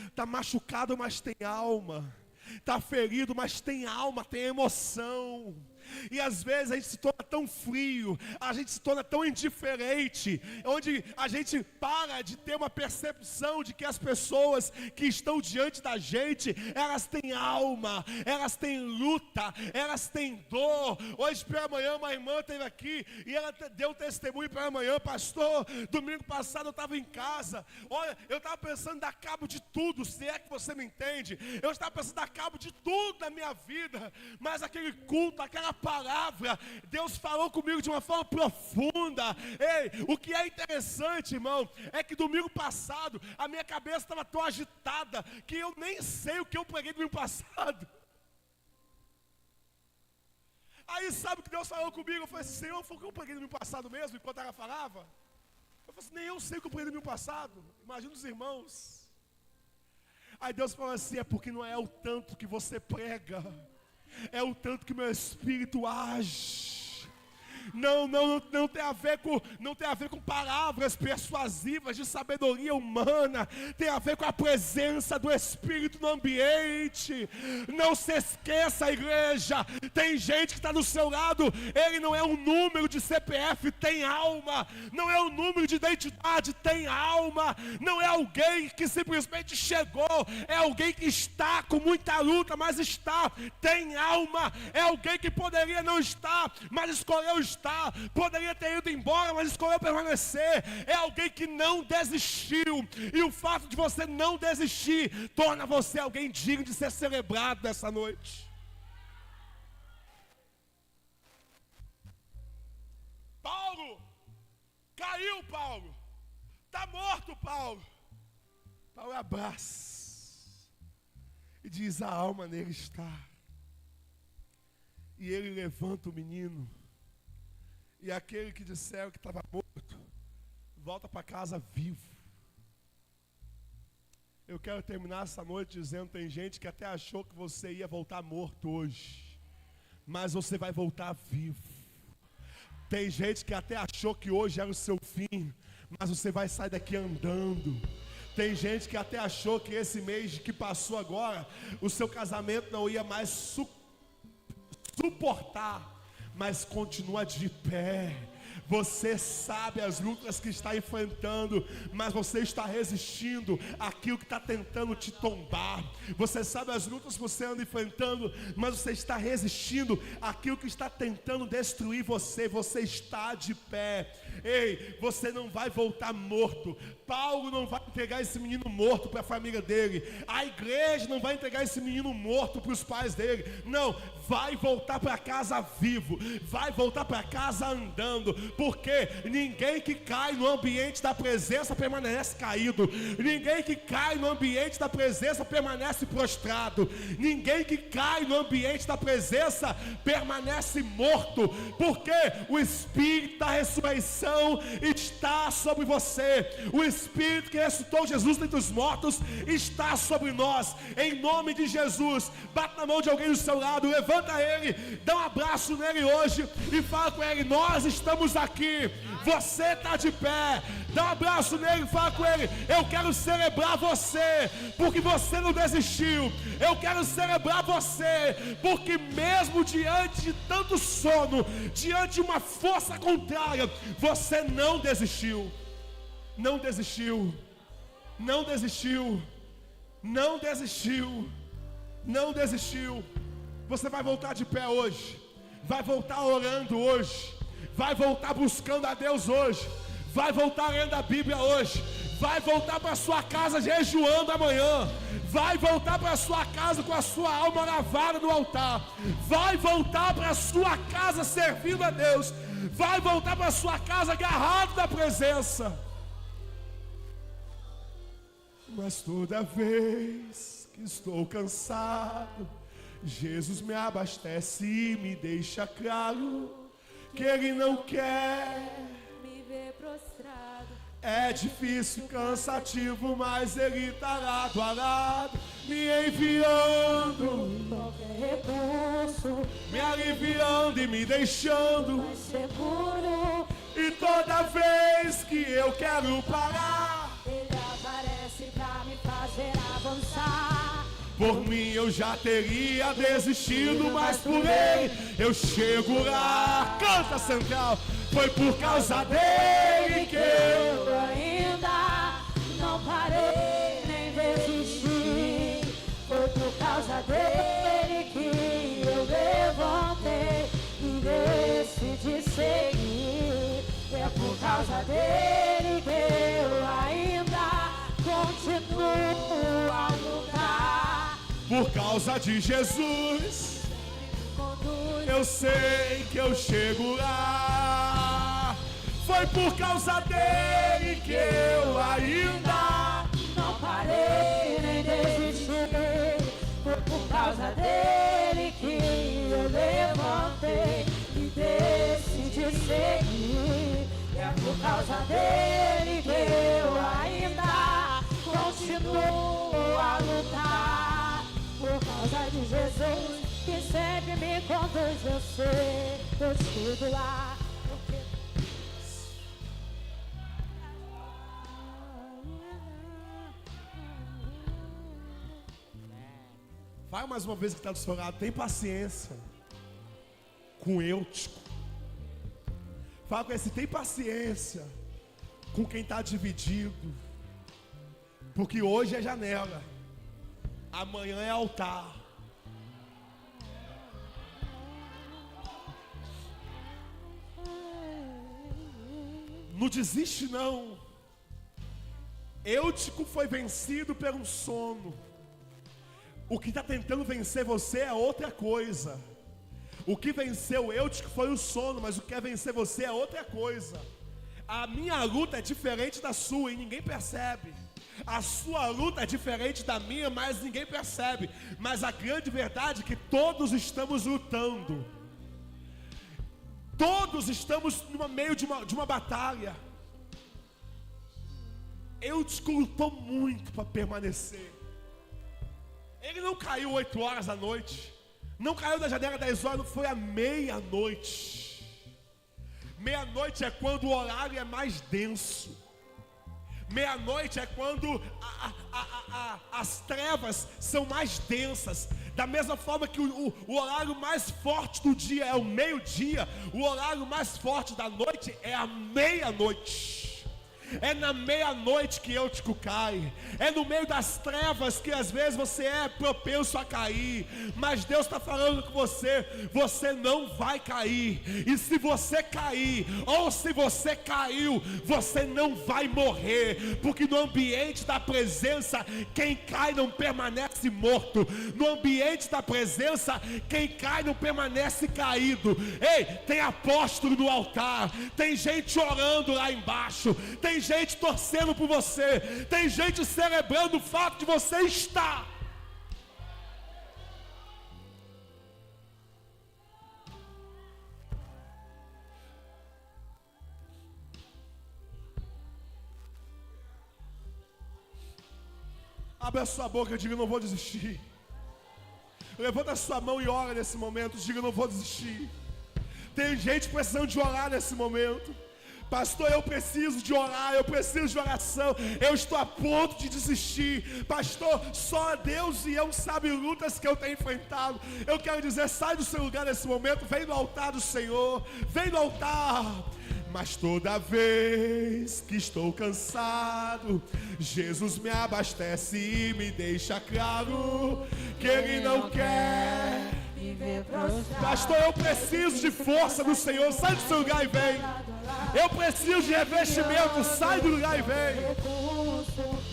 Speaker 1: Está machucado, mas tem alma. Está ferido, mas tem alma, tem emoção. E às vezes a gente se torna tão frio, a gente se torna tão indiferente, onde a gente para de ter uma percepção de que as pessoas que estão diante da gente, elas têm alma, elas têm luta, elas têm dor. Hoje pela manhã uma irmã esteve aqui e ela deu testemunho pela manhã: pastor, domingo passado eu estava em casa, olha, eu estava pensando em dar cabo de tudo, se é que você me entende. Eu estava pensando em dar cabo de tudo na minha vida, mas aquele culto, aquela palavra, Deus falou comigo de uma forma profunda. Ei, o que é interessante, irmão, é que domingo passado a minha cabeça estava tão agitada que eu nem sei o que eu preguei domingo passado. Aí sabe o que Deus falou comigo? Eu falei assim: Senhor, foi o que eu preguei domingo passado mesmo, enquanto ela falava? Eu falei assim: nem eu sei o que eu preguei domingo passado. Imagina os irmãos. Aí Deus falou assim: é porque não é o tanto que você prega, é o tanto que meu espírito age. Não tem a ver com palavras persuasivas de sabedoria humana. Tem a ver com a presença do Espírito no ambiente. Não se esqueça, igreja, tem gente que está do seu lado, ele não é um número de CPF, tem alma. Não é um número de identidade, tem alma. Não é alguém que simplesmente chegou, é alguém que está com muita luta, mas tem alma. É alguém que poderia não estar, mas escolheu estar. Poderia ter ido embora, mas escolheu permanecer. É alguém que não desistiu. E o fato de você não desistir torna você alguém digno de ser celebrado nessa noite. Paulo caiu, Paulo está morto, Paulo abraça e diz: a alma nele está. E ele levanta o menino. E aquele que disseram que estava morto, volta para casa vivo. Eu quero terminar essa noite dizendo: tem gente que até achou que você ia voltar morto hoje, mas você vai voltar vivo. Tem gente que até achou que hoje era o seu fim, mas você vai sair daqui andando. Tem gente que até achou que esse mês que passou agora, o seu casamento não ia mais suportar, mas continua de pé. Você sabe as lutas que está enfrentando, mas você está resistindo àquilo que está tentando te tombar. Você sabe as lutas que você anda enfrentando, mas você está resistindo àquilo que está tentando destruir você. Você está de pé. Ei, você não vai voltar morto. Paulo não vai entregar esse menino morto para a família dele. A igreja não vai entregar esse menino morto para os pais dele. Não, vai voltar para casa vivo. Vai voltar para casa andando. Porque ninguém que cai no ambiente da presença permanece caído. Ninguém que cai no ambiente da presença permanece prostrado. Ninguém que cai no ambiente da presença permanece morto. Porque o Espírito da ressurreição está sobre você. O Espírito que ressuscitou Jesus dentre os mortos está sobre nós. Em nome de Jesus, bate na mão de alguém do seu lado, levanta ele, dá um abraço nele hoje e fala com ele: nós estamos aqui, você está de pé. Dá um abraço nele e fala com ele: eu quero celebrar você, porque você não desistiu. Eu quero celebrar você, porque mesmo diante de tanto sono, diante de uma força contrária, você não desistiu. Não desistiu. Não desistiu. Não desistiu. Não desistiu. Você vai voltar de pé hoje. Vai voltar orando hoje. Vai voltar buscando a Deus hoje. Vai voltar lendo a Bíblia hoje. Vai voltar para sua casa jejuando amanhã. Vai voltar para sua casa com a sua alma lavada no altar. Vai voltar para sua casa servindo a Deus. Vai voltar para sua casa agarrado da presença. Mas toda vez que estou cansado, Jesus me abastece e me deixa claro que Ele não quer
Speaker 2: me ver prostrado.
Speaker 1: É difícil, cansativo, mas Ele está lado a lado, me enviando
Speaker 2: Qualquer recurso,
Speaker 1: me aliviando e me deixando
Speaker 2: mais seguro.
Speaker 1: E toda vez que eu quero parar,
Speaker 2: Ele aparece pra me fazer avançar. avançar.
Speaker 1: Por mim eu já teria desistido, mas por ele eu chego lá. Canta, Central. Foi por causa dele que eu
Speaker 2: ainda não parei nem desisti. Foi por causa dele que eu levantei e decidi seguir. É por causa dele que eu ainda continuo a lutar.
Speaker 1: Por causa de Jesus, eu sei que eu chego lá. Foi por causa dele que eu ainda
Speaker 2: não parei nem desisti. Foi por causa dele que eu levantei e decidi seguir. É por causa dele que eu ainda continuo a lutar. Por causa de Jesus que sempre me conduz, eu sei, eu chego lá.
Speaker 1: Vai mais uma vez que está do seu lado. Tem paciência com Eutico. Fala com esse, tem paciência com quem está dividido. Porque hoje é janela, amanhã é altar. Não desiste não. Eutico foi vencido pelo sono. O que está tentando vencer você é outra coisa. O que venceu Eutico foi o sono, mas o que quer vencer você é outra coisa. A minha luta é diferente da sua e ninguém percebe. A sua luta é diferente da minha, mas ninguém percebe. Mas a grande verdade é que todos estamos lutando. Todos estamos no meio de uma batalha. Eutico lutou muito para permanecer. Ele não caiu 8 horas da noite. Não caiu da janela 10 horas, não foi à meia-noite. Meia-noite é quando o horário é mais denso. Meia-noite é quando as trevas são mais densas. Da mesma forma que o horário mais forte do dia é o meio-dia, o horário mais forte da noite é a meia-noite. É na meia-noite que Eutico cai. É no meio das trevas que às vezes você é propenso a cair. Mas Deus está falando com você. Você não vai cair. E se você cair, ou se você caiu, você não vai morrer. Porque no ambiente da presença, quem cai não permanece morto. No ambiente da presença, quem cai não permanece caído. Ei, tem apóstolo no altar. Tem gente orando lá embaixo. Tem gente torcendo por você. Tem gente celebrando o fato de você estar. Abre a sua boca e diga: não vou desistir. Levanta a sua mão e ora nesse momento. Diga: não vou desistir. Tem gente precisando de orar nesse momento. Pastor, eu preciso de orar, eu preciso de oração, eu estou a ponto de desistir. Pastor, só Deus e eu sabe lutas que eu tenho enfrentado. Eu quero dizer, sai do seu lugar nesse momento, vem no altar do Senhor, vem no altar. Mas toda vez que estou cansado, Jesus me abastece e me deixa claro que Ele não quer
Speaker 2: viver prostrado.
Speaker 1: Pastor, eu preciso de força do Senhor. Sai do seu lugar e vem. Eu preciso de revestimento. Sai do lugar e vem.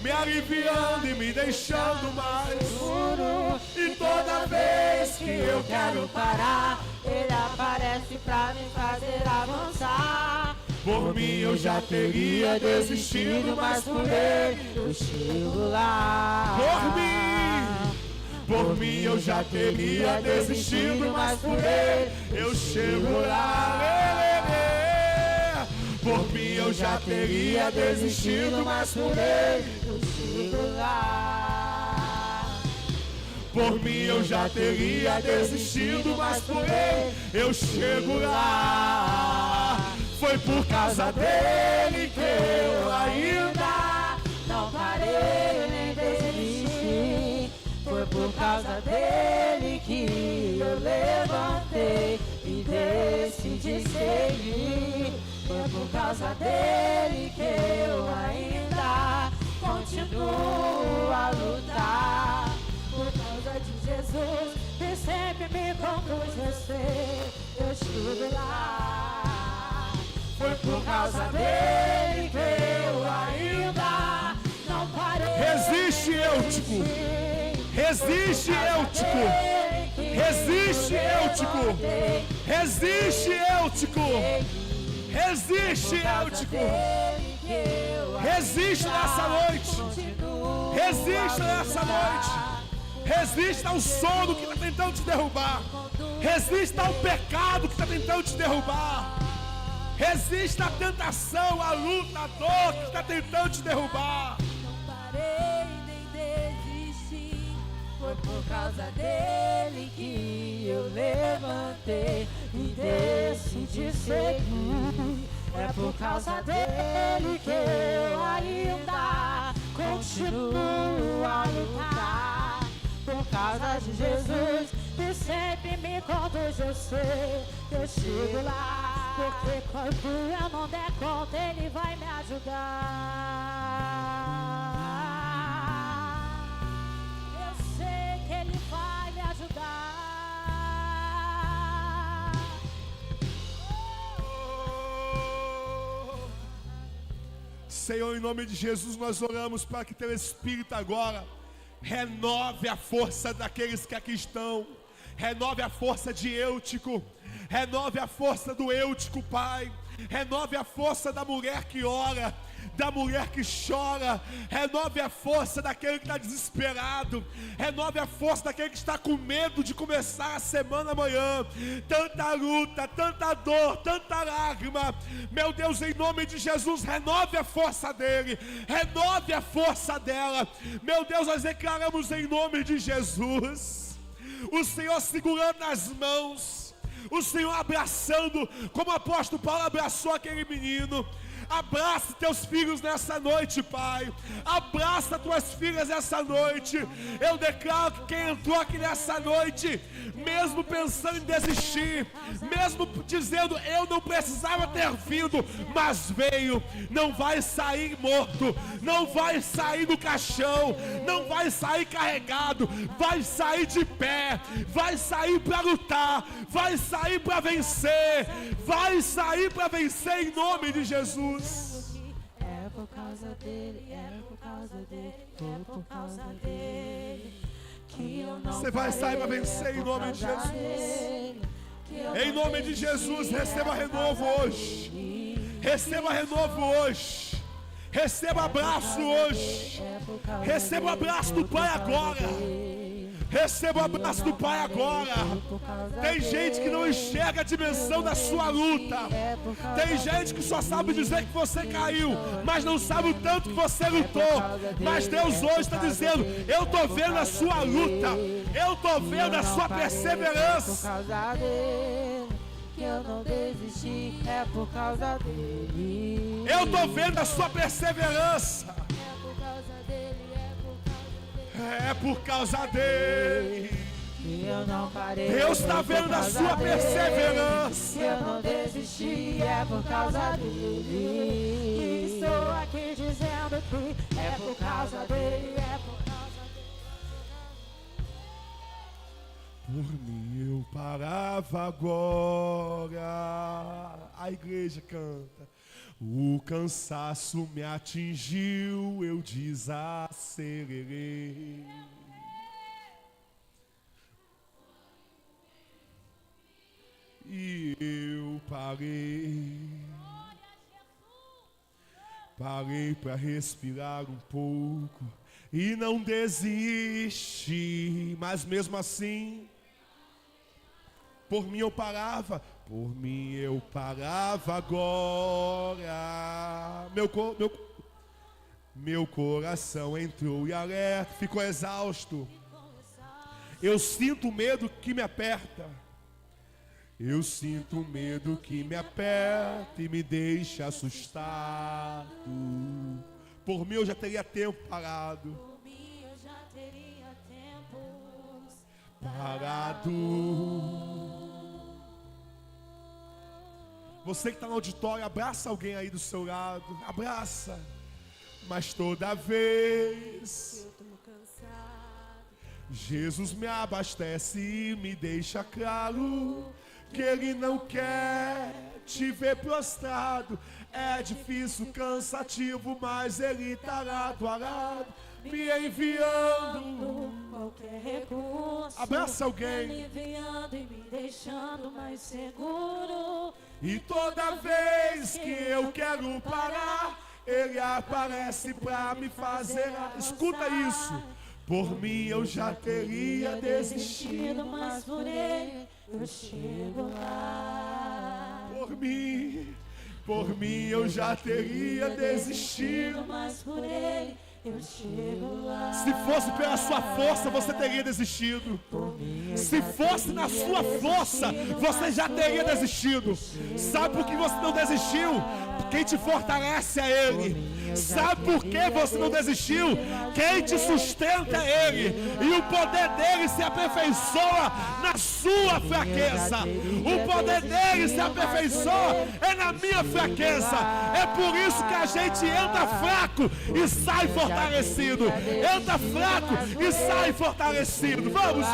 Speaker 1: Me aliviando e me deixando mais
Speaker 2: Puro.
Speaker 1: E toda vez que eu quero
Speaker 2: parar, Ele aparece pra me fazer avançar.
Speaker 1: Por mim eu já teria desistido, mas por Ele
Speaker 2: eu chego lá.
Speaker 1: Por mim eu já teria desistido, mas por Ele eu chego lá. Por mim eu já teria desistido, mas por Ele
Speaker 2: eu chego lá.
Speaker 1: Por mim eu já teria desistido, mas por Ele eu chego lá. Foi por causa dele que eu ainda
Speaker 2: não parei nem desisti. causa dele que eu levantei e decidi seguir. Foi por causa dele que eu ainda continuo a lutar. Por causa de Jesus, que sempre me conduz a ser, eu estive lá. Foi por causa dele que eu ainda não parei.
Speaker 1: Resiste, Eutico. Resiste, Eutico. Resiste, Eutico. Resiste, Eutico. Resiste, Eutico. Resiste nessa noite. Resiste nessa noite. Resista ao sono que está tentando te derrubar. Resista ao pecado que está tentando te derrubar. Resista à tentação, à luta, à dor que está tentando te derrubar.
Speaker 2: Não parei nem desisti. Foi por causa dele que eu levantei e decidi seguir. É por causa dele que eu ainda continuo a lutar. Por causa de Jesus, que sempre me conduz, eu sei que eu chego lá. Porque quando eu não der conta, ele vai me ajudar. Eu sei que ele vai me ajudar.
Speaker 1: Senhor, em nome de Jesus, nós oramos para que teu Espírito agora renove a força daqueles que aqui estão. Renove a força de Eutico. Renove a força do Eutico, Pai. Renove a força da mulher que ora, da mulher que chora. Renove a força daquele que está desesperado. Renove a força daquele que está com medo de começar a semana amanhã. Tanta luta, tanta dor, tanta lágrima. Meu Deus, em nome de Jesus, renove a força dele. Renove a força dela. Meu Deus, nós declaramos em nome de Jesus, o Senhor segurando as mãos, o Senhor abraçando, como o apóstolo Paulo abraçou aquele menino. Abraça teus filhos nessa noite, Pai. Abraça tuas filhas nessa noite. Eu declaro que quem entrou aqui nessa noite, mesmo pensando em desistir, mesmo dizendo eu não precisava ter vindo, mas veio, não vai sair morto, não vai sair do caixão, não vai sair carregado, vai sair de pé, vai sair para lutar, vai sair para vencer, vai sair para vencer em nome de Jesus.
Speaker 2: É por causa dele, é por causa dele, é por causa dele que eu não.
Speaker 1: Você vai sair para vencer em nome de Jesus. Em nome de Jesus, receba renovo hoje. Receba renovo hoje. Receba abraço hoje. Receba o abraço do Pai agora. Receba o abraço do Pai agora. Tem gente que não enxerga a dimensão da sua luta. Tem gente que só sabe dizer que você caiu, mas não sabe o tanto que você lutou. Mas Deus hoje está dizendo: eu estou vendo a sua luta, eu estou vendo a sua perseverança.
Speaker 2: É por causa dele que eu não desisti, é por causa dele.
Speaker 1: Eu estou vendo a sua perseverança.
Speaker 2: É por causa dele,
Speaker 1: é por causa dele.
Speaker 2: Que eu não parei.
Speaker 1: Deus está vendo a sua perseverança.
Speaker 2: Que eu não desisti, é por causa dele. E estou aqui dizendo que é por causa dele, é por causa dele.
Speaker 1: Por mim eu parava agora. A igreja canta. O cansaço me atingiu, eu desacelerei. E eu parei para respirar um pouco e não desisti, mas mesmo assim, por mim eu parava. Por mim eu parava agora. Meu coração entrou em alerta, ficou exausto. Eu sinto medo que me aperta. Eu sinto medo que me aperta e me deixa assustado. Por mim eu já teria tempo parado.
Speaker 2: Por mim eu já teria tempo
Speaker 1: Você que está no auditório, abraça alguém aí do seu lado. Abraça. Mas toda vez Jesus me abastece e me deixa claro que Ele não quer te ver prostrado. É difícil, cansativo, mas Ele está lado a lado, me enviando
Speaker 2: qualquer recurso.
Speaker 1: Abraça alguém.
Speaker 2: Me enviando e me deixando mais seguro.
Speaker 1: E toda vez que eu quero parar, Ele aparece pra me fazer. Escuta isso. Por mim eu já teria desistido,
Speaker 2: mas por Ele eu chego lá.
Speaker 1: Por mim eu já teria desistido,
Speaker 2: mas por Ele eu chego lá.
Speaker 1: Se fosse pela sua força, você teria desistido. Se fosse na sua força, você já teria desistido. Sabe por que você não desistiu? Quem te fortalece é Ele. Sabe por que você não desistiu? Quem te sustenta é Ele. E o poder dele se aperfeiçoa na sua fraqueza. O poder dele se aperfeiçoa é na minha fraqueza. É por isso que a gente entra fraco e sai fortalecido. Entra fraco e sai fortalecido. Vamos.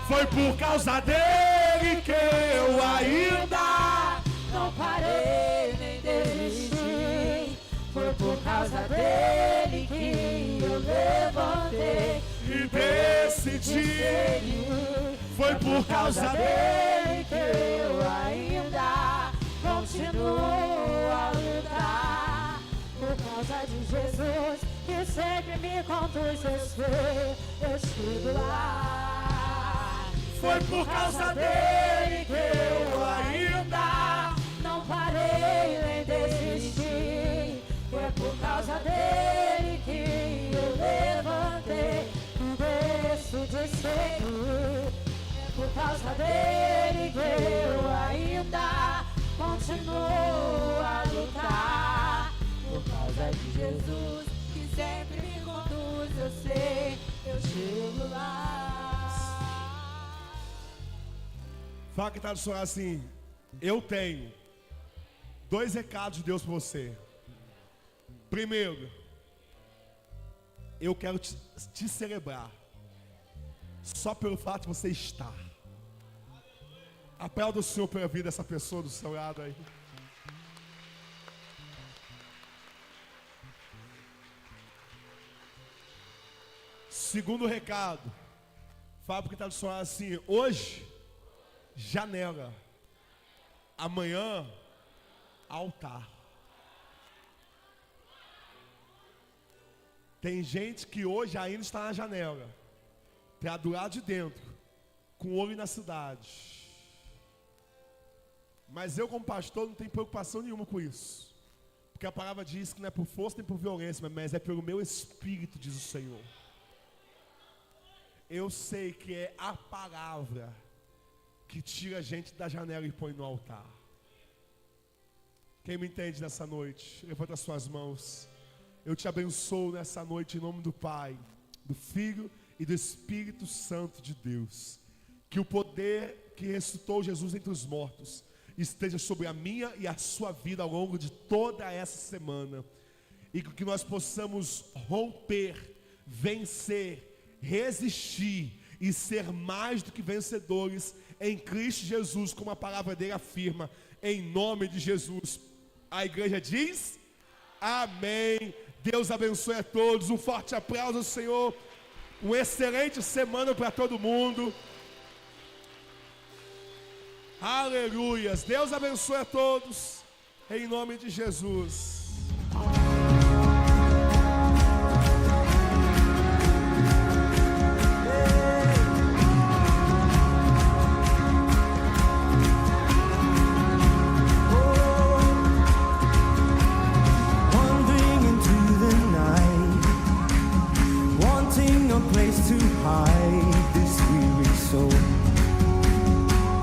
Speaker 1: Foi por causa dele que eu ainda
Speaker 2: não parei nem desisti. Foi por causa dele que eu levantei
Speaker 1: e decidi. Foi por causa dele
Speaker 2: que eu ainda continuo a lutar. Por causa de Jesus que sempre me conduz, eu chego lá.
Speaker 1: Foi por causa dele que eu ainda
Speaker 2: não parei nem desisti. Foi por causa dele que eu levantei e decidi seguir. É por causa dele que eu ainda continuo a lutar. Por causa de Jesus que sempre me conduz, eu sei, eu chego lá.
Speaker 1: Fala que está do seu lado assim: eu tenho 2 recados de Deus para você. Primeiro, eu quero te celebrar só pelo fato de você estar. Aplauda o Senhor pela vida dessa pessoa do seu lado aí. Segundo recado, fala porque está do seu lado assim: hoje, janela. Amanhã, altar. Tem gente que hoje ainda está na janela, para do lado de dentro, com o olho na cidade. Mas eu, como pastor, não tenho preocupação nenhuma com isso. Porque a palavra diz que não é por força nem por violência, mas é pelo meu espírito, diz o Senhor. Eu sei que é a palavra que tira a gente da janela e põe no altar. Quem me entende nessa noite? Levanta as suas mãos. Eu te abençoo nessa noite em nome do Pai, do Filho e do Espírito Santo de Deus. Que o poder que ressuscitou Jesus entre os mortos esteja sobre a minha e a sua vida ao longo de toda essa semana. E que nós possamos romper, vencer, resistir e ser mais do que vencedores em Cristo Jesus, como a palavra dele afirma, em nome de Jesus. A igreja diz: amém. Deus abençoe a todos. Um forte aplauso ao Senhor. Uma excelente semana para todo mundo. Aleluias. Deus abençoe a todos. Em nome de Jesus.